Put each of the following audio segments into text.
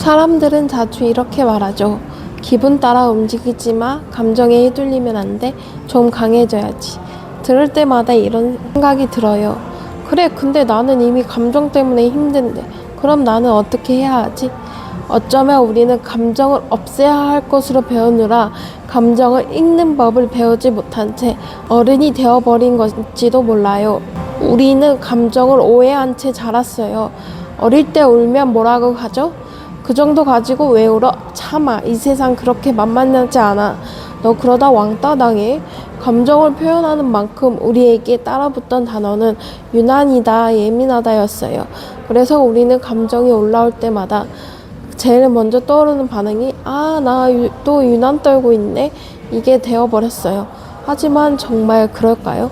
사람들은 자주 이렇게 말하죠. 기분 따라 움직이지 마. 감정에 휘둘리면 안 돼. 좀 강해져야지. 들을 때마다 이런 생각이 들어요. 그래, 근데 나는 이미 감정 때문에 힘든데. 그럼 나는 어떻게 해야 하지? 어쩌면 우리는 감정을 없애야 할 것으로 배우느라 감정을 읽는 법을 배우지 못한 채 어른이 되어버린 건지도 몰라요. 우리는 감정을 오해한 채 자랐어요. 어릴 때 울면 뭐라고 하죠? 그 정도 가지고 왜 울어? 참아. 이 세상 그렇게 만만하지 않아. 너 그러다 왕따 당해. 감정을 표현하는 만큼 우리에게 따라붙던 단어는 유난이다, 예민하다였어요. 그래서 우리는 감정이 올라올 때마다 제일 먼저 떠오르는 반응이 나 또 유난 떨고 있네. 이게 되어버렸어요. 하지만 정말 그럴까요?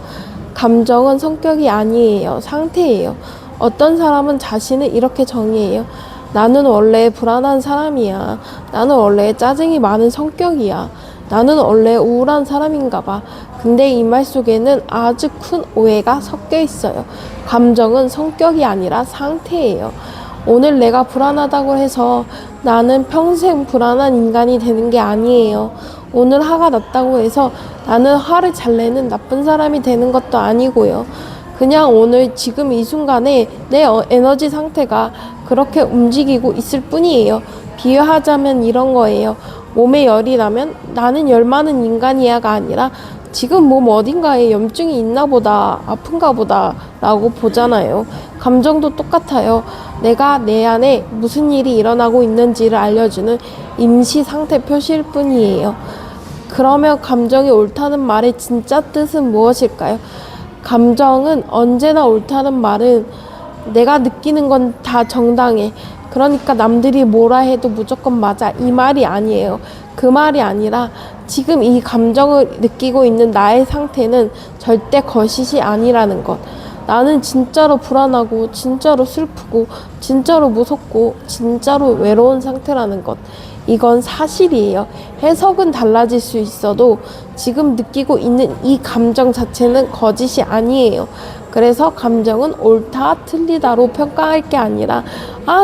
감정은 성격이 아니에요. 상태예요. 어떤 사람은 자신을 이렇게 정의해요. 나는 원래 불안한 사람이야. 나는 원래 짜증이 많은 성격이야. 나는 원래 우울한 사람인가 봐. 근데 이 말 속에는 아주 큰 오해가 섞여 있어요. 감정은 성격이 아니라 상태예요. 오늘 내가 불안하다고 해서 나는 평생 불안한 인간이 되는 게 아니에요. 오늘 화가 났다고 해서 나는 화를 잘 내는 나쁜 사람이 되는 것도 아니고요. 그냥 오늘 지금 이 순간에 내 에너지 상태가 그렇게 움직이고 있을 뿐이에요. 비유하자면 이런 거예요. 몸에 열이 나면 나는 열 많은 인간이야가 아니라 지금 몸 어딘가에 염증이 있나 보다, 아픈가 보다 라고 보잖아요. 감정도 똑같아요. 내가 내 안에 무슨 일이 일어나고 있는지를 알려주는 임시 상태 표시일 뿐이에요. 그러면 감정이 옳다는 말의 진짜 뜻은 무엇일까요? 감정은 언제나 옳다는 말은 내가 느끼는 건 다 정당해. 그러니까 남들이 뭐라 해도 무조건 맞아. 이 말이 아니에요. 그 말이 아니라 지금 이 감정을 느끼고 있는 나의 상태는 절대 거짓이 아니라는 것. 나는 진짜로 불안하고 진짜로 슬프고 진짜로 무섭고 진짜로 외로운 상태라는 것. 이건 사실이에요. 해석은 달라질 수 있어도 지금 느끼고 있는 이 감정 자체는 거짓이 아니에요. 그래서 감정은 옳다, 틀리다로 평가할 게 아니라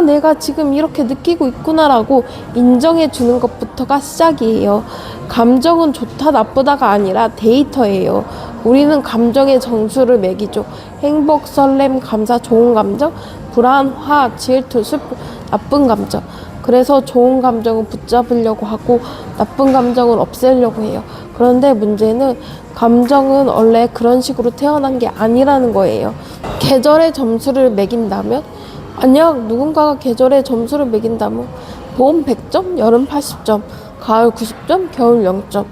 내가 지금 이렇게 느끼고 있구나라고 인정해 주는 것부터가 시작이에요. 감정은 좋다, 나쁘다가 아니라 데이터예요. 우리는 감정의 점수를 매기죠. 행복, 설렘, 감사, 좋은 감정, 불안, 화, 질투, 슬픔, 나쁜 감정. 그래서 좋은 감정을 붙잡으려고 하고 나쁜 감정을 없애려고 해요. 그런데 문제는 감정은 원래 그런 식으로 태어난 게 아니라는 거예요. 계절의 점수를 매긴다면? 아니야, 누군가가 계절의 점수를 매긴다면 봄 100점, 여름 80점, 가을 90점, 겨울 0점.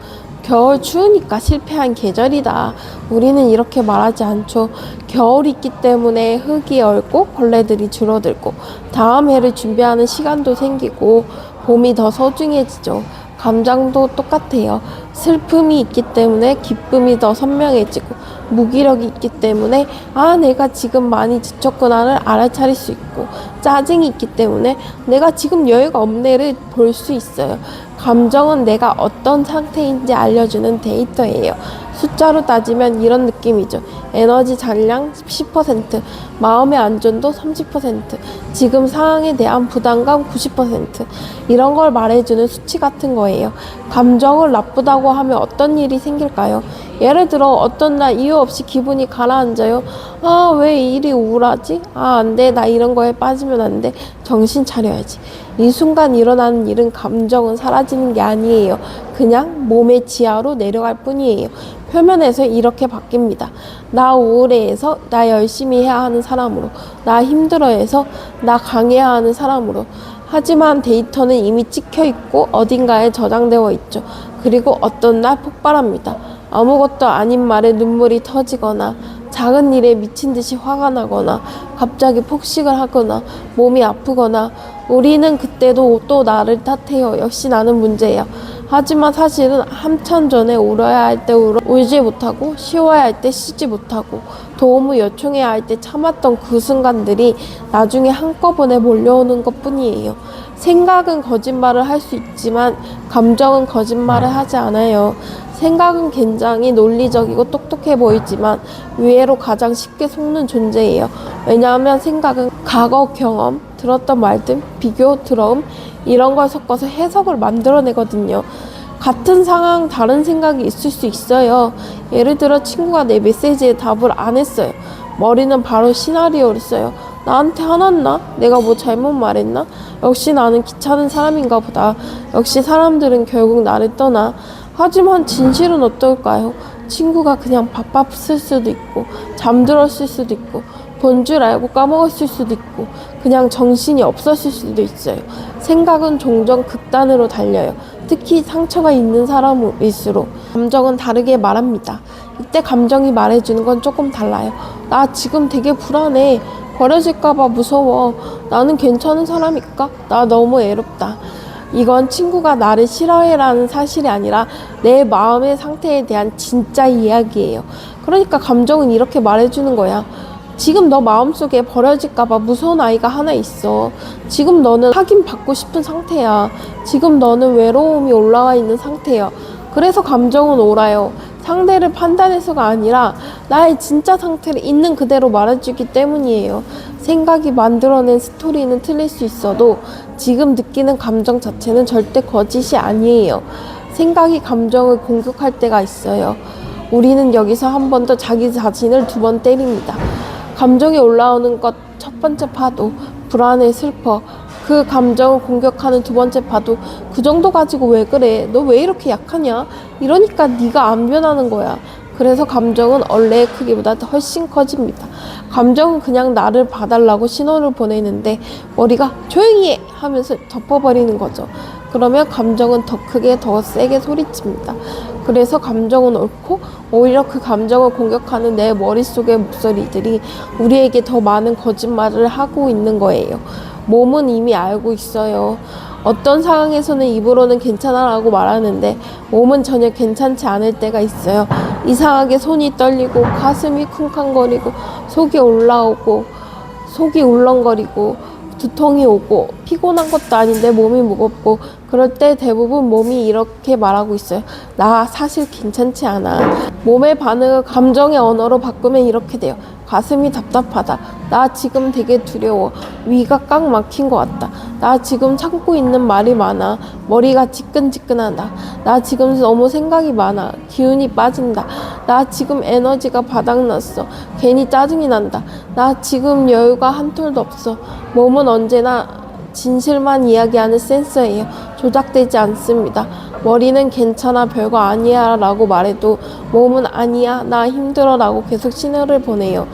겨울 추우니까 실패한 계절이다. 우리는 이렇게 말하지 않죠. 겨울이 있기 때문에 흙이 얼고 벌레들이 줄어들고 다음 해를 준비하는 시간도 생기고 봄이 더 소중해지죠. 감정도 똑같아요. 슬픔이 있기 때문에 기쁨이 더 선명해지고 무기력이 있기 때문에 내가 지금 많이 지쳤구나를 알아차릴 수 있고 짜증이 있기 때문에 내가 지금 여유가 없네를 볼 수 있어요. 감정은 내가 어떤 상태인지 알려주는 데이터예요. 숫자로 따지면 이런 느낌이죠. 에너지 잔량 10%, 마음의 안전도 30%, 지금 상황에 대한 부담감 90%, 이런 걸 말해주는 수치 같은 거예요. 감정을 나쁘다고 하면 어떤 일이 생길까요? 예를 들어 어떤 날 이유 없이 기분이 가라앉아요. 왜 이 일이 우울하지? 안 돼. 나 이런 거에 빠지면 안 돼. 정신 차려야지. 이 순간 일어나는 일은 감정은 사라지는 게 아니에요. 그냥 몸의 지하로 내려갈 뿐이에요. 표면에서 이렇게 바뀝니다. 나 우울해해서 나 열심히 해야 하는 사람으로, 나 힘들어해서 나 강해야 하는 사람으로. 하지만 데이터는 이미 찍혀 있고 어딘가에 저장되어 있죠. 그리고 어떤 날 폭발합니다. 아무것도 아닌 말에 눈물이 터지거나 작은 일에 미친 듯이 화가 나거나 갑자기 폭식을 하거나 몸이 아프거나 우리는 그때도 또 나를 탓해요. 역시 나는 문제야. 하지만 사실은 한참 전에 울어야 할 때 울지 못하고 쉬어야 할 때 쉬지 못하고 도움을 요청해야 할 때 참았던 그 순간들이 나중에 한꺼번에 몰려오는 것 뿐이에요. 생각은 거짓말을 할 수 있지만 감정은 거짓말을 하지 않아요. 생각은 굉장히 논리적이고 똑똑해 보이지만 의외로 가장 쉽게 속는 존재예요. 왜냐하면 생각은 과거 경험, 들었던 말들, 비교, 드러움 이런 걸 섞어서 해석을 만들어내거든요. 같은 상황 다른 생각이 있을 수 있어요. 예를 들어 친구가 내 메시지에 답을 안 했어요. 머리는 바로 시나리오를 써요. 나한테 화났나? 내가 뭐 잘못 말했나? 역시 나는 귀찮은 사람인가 보다. 역시 사람들은 결국 나를 떠나. 하지만 진실은 어떨까요? 친구가 그냥 바빴을 수도 있고 잠들었을 수도 있고 본 줄 알고 까먹었을 수도 있고 그냥 정신이 없었을 수도 있어요. 생각은 종종 극단으로 달려요. 특히 상처가 있는 사람일수록 감정은 다르게 말합니다. 이때 감정이 말해주는 건 조금 달라요. 나 지금 되게 불안해. 버려질까봐 무서워. 나는 괜찮은 사람일까? 나 너무 애롭다. 이건 친구가 나를 싫어해라는 사실이 아니라 내 마음의 상태에 대한 진짜 이야기예요. 그러니까 감정은 이렇게 말해주는 거야. 지금 너 마음속에 버려질까봐 무서운 아이가 하나 있어. 지금 너는 확인받고 싶은 상태야. 지금 너는 외로움이 올라와 있는 상태야. 그래서 감정은 옳아요. 상대를 판단해서가 아니라 나의 진짜 상태를 있는 그대로 말해주기 때문이에요. 생각이 만들어낸 스토리는 틀릴 수 있어도 지금 느끼는 감정 자체는 절대 거짓이 아니에요. 생각이 감정을 공격할 때가 있어요. 우리는 여기서 한 번 더 자기 자신을 2번 때립니다. 감정이 올라오는 것 첫 번째 파도, 불안해, 슬퍼. 그 감정을 공격하는 2번째 파도, 그 정도 가지고 왜 그래? 너 왜 이렇게 약하냐? 이러니까 네가 안 변하는 거야. 그래서 감정은 원래의 크기보다 훨씬 커집니다. 감정은 그냥 나를 봐달라고 신호를 보내는데 머리가 조용히 해! 하면서 덮어버리는 거죠. 그러면 감정은 더 크게 더 세게 소리칩니다. 그래서 감정은 옳고 오히려 그 감정을 공격하는 내 머릿속의 목소리들이 우리에게 더 많은 거짓말을 하고 있는 거예요. 몸은 이미 알고 있어요. 어떤 상황에서는 입으로는 괜찮아 라고 말하는데 몸은 전혀 괜찮지 않을 때가 있어요. 이상하게 손이 떨리고 가슴이 쿵쾅거리고 속이 올라오고 속이 울렁거리고 두통이 오고 피곤한 것도 아닌데 몸이 무겁고 그럴 때 대부분 몸이 이렇게 말하고 있어요. 나 사실 괜찮지 않아. 몸의 반응을 감정의 언어로 바꾸면 이렇게 돼요. 가슴이 답답하다. 나 지금 되게 두려워. 위가 꽉 막힌 것 같다. 나 지금 참고 있는 말이 많아. 머리가 지끈지끈하다. 나 지금 너무 생각이 많아. 기운이 빠진다. 나 지금 에너지가 바닥났어. 괜히 짜증이 난다. 나 지금 여유가 한 톨도 없어. 몸은 언제나 진실만 이야기하는 센서예요. 조작되지 않습니다. 머리는 괜찮아, 별거 아니야 라고 말해도 몸은 아니야, 나 힘들어 라고 계속 신호를 보내요.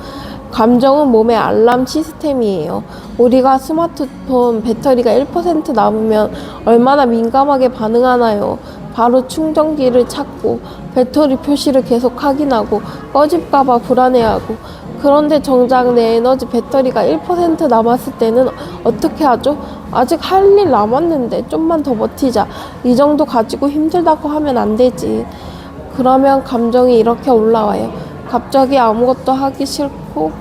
감정은 몸의 알람 시스템이에요. 우리가 스마트폰 배터리가 1% 남으면 얼마나 민감하게 반응하나요? 바로 충전기를 찾고 배터리 표시를 계속 확인하고 꺼질까봐 불안해하고. 그런데 정작 내 에너지 배터리가 1% 남았을 때는 어떻게 하죠? 아직 할 일 남았는데 좀만 더 버티자. 이 정도 가지고 힘들다고 하면 안 되지. 그러면 감정이 이렇게 올라와요. 갑자기 아무것도 하기 싫고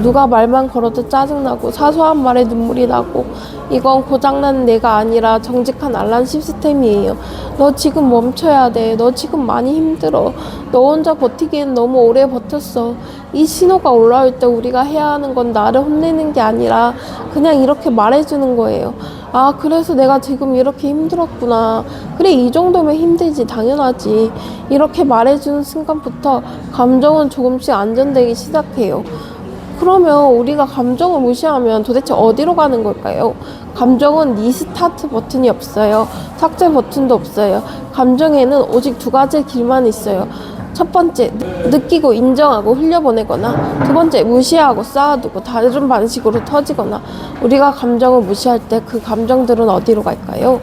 누가 말만 걸어도 짜증나고 사소한 말에 눈물이 나고. 이건 고장난 내가 아니라 정직한 알람 시스템이에요. 너 지금 멈춰야 돼. 너 지금 많이 힘들어. 너 혼자 버티기엔 너무 오래 버텼어. 이 신호가 올라올 때 우리가 해야 하는 건 나를 혼내는 게 아니라 그냥 이렇게 말해주는 거예요. 아, 그래서 내가 지금 이렇게 힘들었구나. 그래, 이 정도면 힘들지. 당연하지. 이렇게 말해주는 순간부터 감정은 조금씩 안정되기 시작해요. 그러면 우리가 감정을 무시하면 도대체 어디로 가는 걸까요? 감정은 리스타트 버튼이 없어요. 삭제 버튼도 없어요. 감정에는 오직 2가지 길만 있어요. 첫 번째, 느끼고 인정하고 흘려보내거나, 2번째, 무시하고 쌓아두고 다른 방식으로 터지거나. 우리가 감정을 무시할 때 그 감정들은 어디로 갈까요?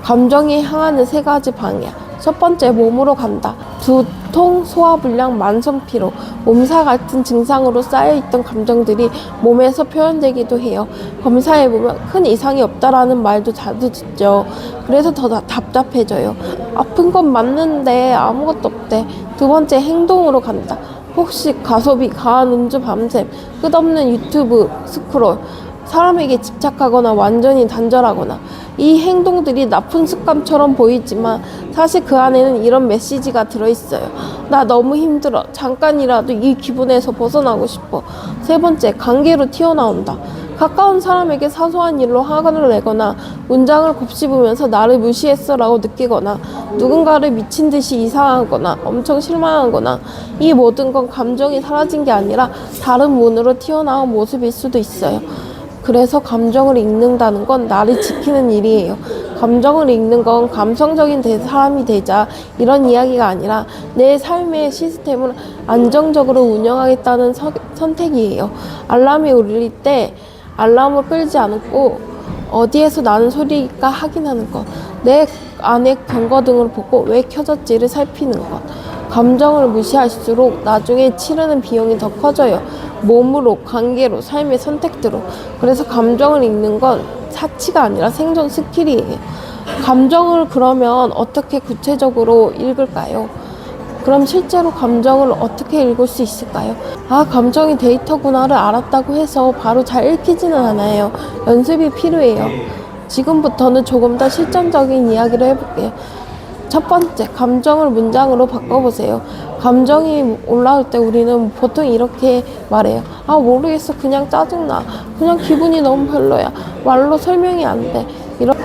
감정이 향하는 3가지 방향. 첫 번째, 몸으로 간다. 두통, 소화불량, 만성피로, 몸살 같은 증상으로 쌓여있던 감정들이 몸에서 표현되기도 해요. 검사해보면 큰 이상이 없다라는 말도 자주 듣죠. 그래서 더 답답해져요. 아픈 건 맞는데 아무것도 없대. 2번째, 행동으로 간다. 혹시 가소비, 과한 음주, 밤샘, 끝없는 유튜브 스크롤, 사람에게 집착하거나 완전히 단절하거나. 이 행동들이 나쁜 습관처럼 보이지만 사실 그 안에는 이런 메시지가 들어있어요. 나 너무 힘들어. 잠깐이라도 이 기분에서 벗어나고 싶어. 3번째, 관계로 튀어나온다. 가까운 사람에게 사소한 일로 화를 내거나 문장을 곱씹으면서 나를 무시했어라고 느끼거나 누군가를 미친 듯이 이상하거나 엄청 실망하거나 이 모든 건 감정이 사라진 게 아니라 다른 문으로 튀어나온 모습일 수도 있어요. 그래서 감정을 읽는다는 건 나를 지키는 일이에요. 감정을 읽는 건 감성적인 사람이 되자 이런 이야기가 아니라 내 삶의 시스템을 안정적으로 운영하겠다는 선택이에요. 알람이 울릴 때 알람을 끌지 않고 어디에서 나는 소리가 확인하는 것, 내 안에 경고등을 보고 왜 켜졌지를 살피는 것. 감정을 무시할수록 나중에 치르는 비용이 더 커져요. 몸으로, 관계로, 삶의 선택대로. 그래서 감정을 읽는 건 사치가 아니라 생존 스킬이에요. 감정을 그러면 어떻게 구체적으로 읽을까요? 그럼 실제로 감정을 어떻게 읽을 수 있을까요? 아, 감정이 데이터구나를 알았다고 해서 바로 잘 읽히지는 않아요. 연습이 필요해요. 지금부터는 조금 더 실전적인 이야기를 해볼게요. 첫 번째, 감정을 문장으로 바꿔보세요. 감정이 올라올 때 우리는 보통 이렇게 말해요. 아, 모르겠어. 그냥 짜증나. 그냥 기분이 너무 별로야. 말로 설명이 안 돼.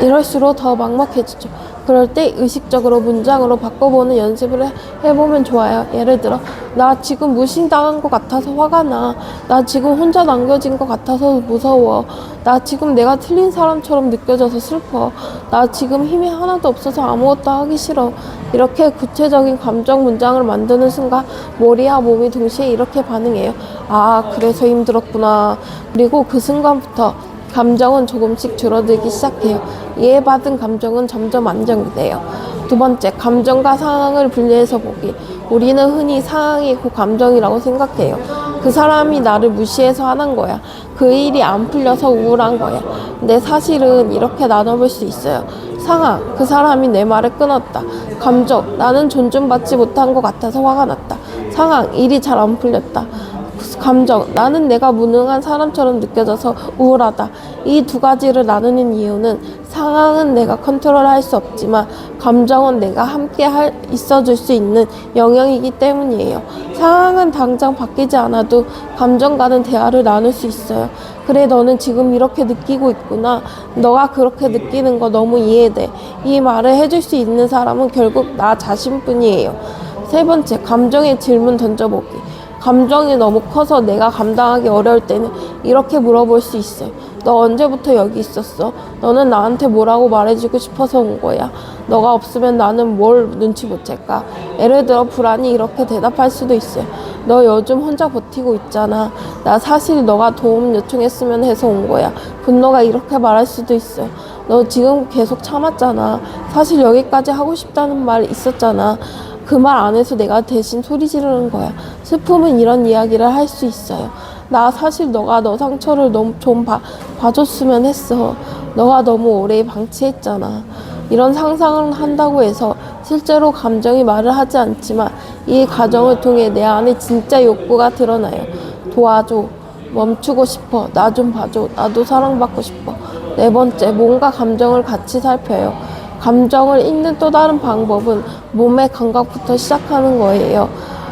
이럴수록 더 막막해지죠. 그럴 때 의식적으로 문장으로 바꿔보는 연습을 해보면 좋아요. 예를 들어, 나 지금 무시당한 것 같아서 화가 나. 나 지금 혼자 남겨진 것 같아서 무서워. 나 지금 내가 틀린 사람처럼 느껴져서 슬퍼. 나 지금 힘이 하나도 없어서 아무것도 하기 싫어. 이렇게 구체적인 감정 문장을 만드는 순간 머리와 몸이 동시에 이렇게 반응해요. 아, 그래서 힘들었구나. 그리고 그 순간부터 감정은 조금씩 줄어들기 시작해요. 이해받은 감정은 점점 안정돼요. 두 번째, 감정과 상황을 분리해서 보기. 우리는 흔히 상황이고 감정이라고 생각해요. 그 사람이 나를 무시해서 화난 거야. 그 일이 안 풀려서 우울한 거야. 근데 사실은 이렇게 나눠볼 수 있어요. 상황, 그 사람이 내 말을 끊었다. 감정, 나는 존중받지 못한 것 같아서 화가 났다. 상황, 일이 잘 안 풀렸다. 감정, 나는 내가 무능한 사람처럼 느껴져서 우울하다. 이 두 가지를 나누는 이유는 상황은 내가 컨트롤할 수 없지만 감정은 내가 함께 있어줄 수 있는 영역이기 때문이에요. 상황은 당장 바뀌지 않아도 감정과는 대화를 나눌 수 있어요. 그래, 너는 지금 이렇게 느끼고 있구나. 너가 그렇게 느끼는 거 너무 이해돼. 이 말을 해줄 수 있는 사람은 결국 나 자신뿐이에요. 세 번째, 감정의 질문 던져보기. 감정이 너무 커서 내가 감당하기 어려울 때는 이렇게 물어볼 수 있어요. 너 언제부터 여기 있었어? 너는 나한테 뭐라고 말해주고 싶어서 온 거야? 너가 없으면 나는 뭘 눈치 못 챌까? 예를 들어 불안이 이렇게 대답할 수도 있어요. 너 요즘 혼자 버티고 있잖아. 나 사실 너가 도움 요청했으면 해서 온 거야. 분노가 이렇게 말할 수도 있어요. 너 지금 계속 참았잖아. 사실 여기까지 하고 싶다는 말 있었잖아. 그 말 안에서 내가 대신 소리 지르는 거야. 슬픔은 이런 이야기를 할 수 있어요. 나 사실 너가 너 상처를 너무 좀 봐줬으면 했어. 너가 너무 오래 방치했잖아. 이런 상상을 한다고 해서 실제로 감정이 말을 하지 않지만 이 과정을 통해 내 안에 진짜 욕구가 드러나요. 도와줘. 멈추고 싶어. 나 좀 봐줘. 나도 사랑받고 싶어. 네 번째, 몸과 감정을 같이 살펴요. 감정을 읽는 또 다른 방법은 몸의 감각부터 시작하는 거예요.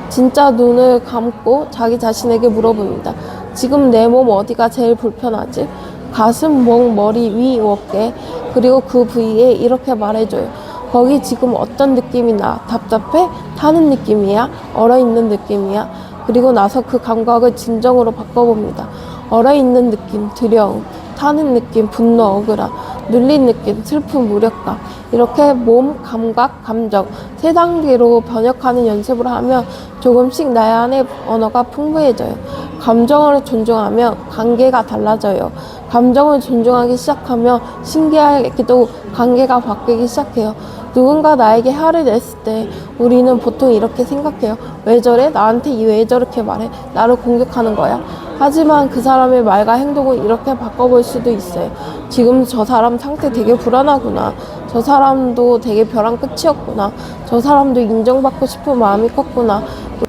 진짜 눈을 감고 자기 자신에게 물어봅니다. 지금 내 몸 어디가 제일 불편하지? 가슴, 목, 머리, 위, 어깨, 그리고 그 부위에 이렇게 말해줘요. 거기 지금 어떤 느낌이 나? 답답해? 타는 느낌이야? 얼어있는 느낌이야? 그리고 나서 그 감각을 진정으로 바꿔봅니다. 얼어있는 느낌, 두려움, 타는 느낌, 분노, 억울함, 눌린 느낌, 슬픔, 무력감. 이렇게 몸, 감각, 감정 세 단계로 번역하는 연습을 하면 조금씩 나의 안의 언어가 풍부해져요. 감정을 존중하면 관계가 달라져요. 감정을 존중하기 시작하면 신기하게도 관계가 바뀌기 시작해요. 누군가 나에게 화를 냈을 때 우리는 보통 이렇게 생각해요. 왜 저래? 나한테 왜 저렇게 말해? 나를 공격하는 거야? 하지만 그 사람의 말과 행동을 이렇게 바꿔볼 수도 있어요. 지금 저 사람 상태 되게 불안하구나. 저 사람도 되게 벼랑 끝이었구나. 저 사람도 인정받고 싶은 마음이 컸구나.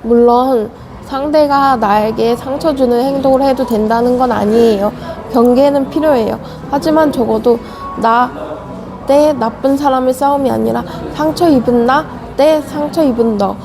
물론 상대가 나에게 상처 주는 행동을 해도 된다는 건 아니에요. 경계는 필요해요. 하지만 적어도 나 대 나쁜 사람의 싸움이 아니라 상처 입은 나 대 상처 입은 너.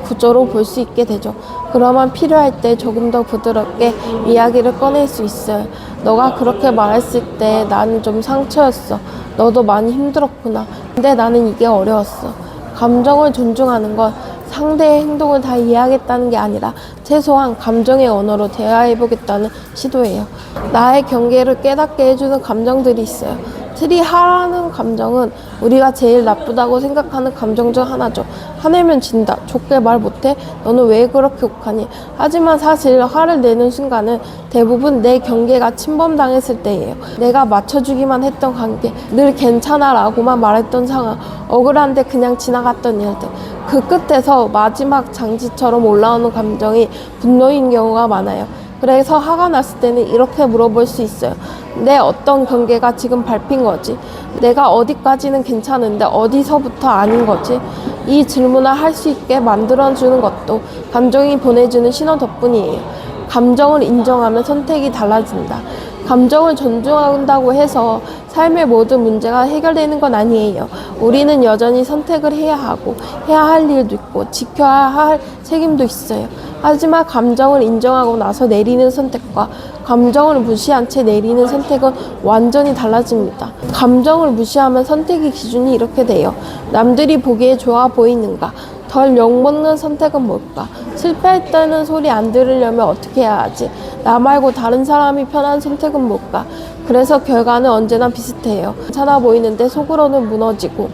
구조로 볼 수 있게 되죠. 그러면 필요할 때 조금 더 부드럽게 이야기를 꺼낼 수 있어요. 너가 그렇게 말했을 때 나는 좀 상처였어. 너도 많이 힘들었구나. 근데 나는 이게 어려웠어. 감정을 존중하는 건 상대의 행동을 다 이해하겠다는 게 아니라 최소한 감정의 언어로 대화해보겠다는 시도예요. 나의 경계를 깨닫게 해주는 감정들이 있어요. 틀이 하라는 감정은 우리가 제일 나쁘다고 생각하는 감정 중 하나죠. 화내면 진다. 좋게 말 못해? 너는 왜 그렇게 욱하니? 하지만 사실 화를 내는 순간은 대부분 내 경계가 침범당했을 때예요. 내가 맞춰주기만 했던 관계, 늘 괜찮아 라고만 말했던 상황, 억울한데 그냥 지나갔던 일들, 그 끝에서 마지막 장치처럼 올라오는 감정이 분노인 경우가 많아요. 그래서 화가 났을 때는 이렇게 물어볼 수 있어요. 내 어떤 경계가 지금 밟힌 거지? 내가 어디까지는 괜찮은데 어디서부터 아닌 거지? 이 질문을 할 수 있게 만들어주는 것도 감정이 보내주는 신호 덕분이에요. 감정을 인정하면 선택이 달라진다. 감정을 존중한다고 해서 삶의 모든 문제가 해결되는 건 아니에요. 우리는 여전히 선택을 해야 하고 해야 할 일도 있고 지켜야 할 책임도 있어요. 하지만 감정을 인정하고 나서 내리는 선택과 감정을 무시한 채 내리는 선택은 완전히 달라집니다. 감정을 무시하면 선택의 기준이 이렇게 돼요. 남들이 보기에 좋아 보이는가? 덜 욕먹는 선택은 뭘까? 실패했다는 소리 안 들으려면 어떻게 해야 하지? 나 말고 다른 사람이 편한 선택은 뭘까? 그래서 결과는 언제나 비슷해요. 괜찮아 보이는데 속으로는 무너지고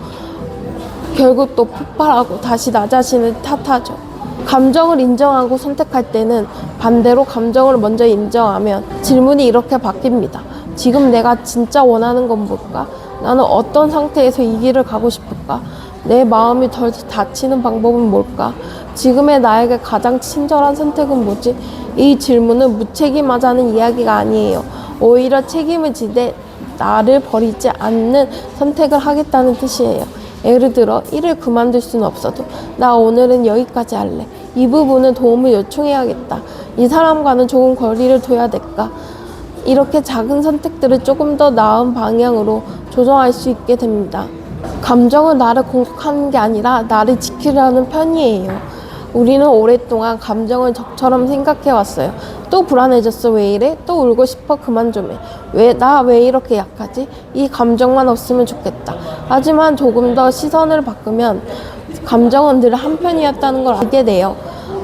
결국 또 폭발하고 다시 나 자신을 탓하죠. 감정을 인정하고 선택할 때는 반대로 감정을 먼저 인정하면 질문이 이렇게 바뀝니다. 지금 내가 진짜 원하는 건 뭘까? 나는 어떤 상태에서 이 길을 가고 싶을까? 내 마음이 덜 다치는 방법은 뭘까? 지금의 나에게 가장 친절한 선택은 뭐지? 이 질문은 무책임하자는 이야기가 아니에요. 오히려 책임을 지되 나를 버리지 않는 선택을 하겠다는 뜻이에요. 예를 들어 일을 그만둘 수는 없어도 나 오늘은 여기까지 할래. 이 부분은 도움을 요청해야겠다. 이 사람과는 조금 거리를 둬야 될까? 이렇게 작은 선택들을 조금 더 나은 방향으로 조정할 수 있게 됩니다. 감정은 나를 공격하는 게 아니라 나를 지키려는 편이에요. 우리는 오랫동안 감정을 적처럼 생각해왔어요. 또 불안해졌어. 왜 이래? 또 울고 싶어. 그만 좀 해. 나 왜 이렇게 약하지? 이 감정만 없으면 좋겠다. 하지만 조금 더 시선을 바꾸면 감정은 늘 한편이었다는 걸 알게 돼요.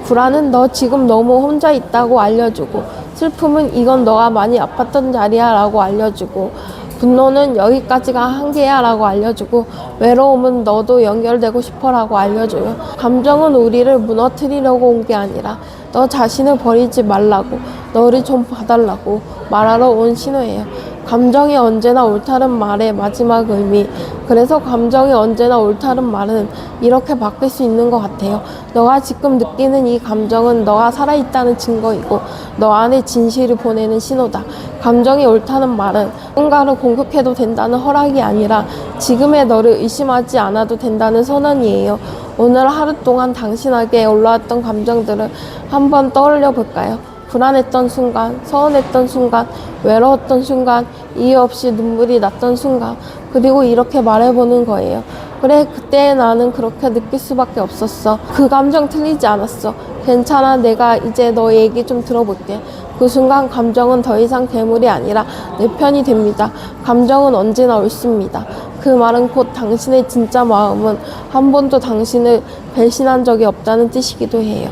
불안은 너 지금 너무 혼자 있다고 알려주고, 슬픔은 이건 너가 많이 아팠던 자리야 라고 알려주고, 분노는 여기까지가 한계야 라고 알려주고, 외로움은 너도 연결되고 싶어 라고 알려줘요. 감정은 우리를 무너뜨리려고 온 게 아니라 너 자신을 버리지 말라고, 너를 좀 봐달라고 말하러 온 신호예요. 감정이 언제나 옳다는 말의 마지막 의미. 그래서 감정이 언제나 옳다는 말은 이렇게 바뀔 수 있는 것 같아요. 너가 지금 느끼는 이 감정은 너가 살아있다는 증거이고 너 안에 진실을 보내는 신호다. 감정이 옳다는 말은 누군가를 공격해도 된다는 허락이 아니라 지금의 너를 의심하지 않아도 된다는 선언이에요. 오늘 하루 동안 당신에게 올라왔던 감정들을 한번 떠올려 볼까요? 불안했던 순간, 서운했던 순간, 외로웠던 순간, 이유 없이 눈물이 났던 순간, 그리고 이렇게 말해보는 거예요. 그래, 그때 나는 그렇게 느낄 수밖에 없었어. 그 감정 틀리지 않았어. 괜찮아, 내가 이제 너 얘기 좀 들어볼게. 그 순간 감정은 더 이상 괴물이 아니라 내 편이 됩니다. 감정은 언제나 옳습니다. 그 말은 곧 당신의 진짜 마음은 한 번도 당신을 배신한 적이 없다는 뜻이기도 해요.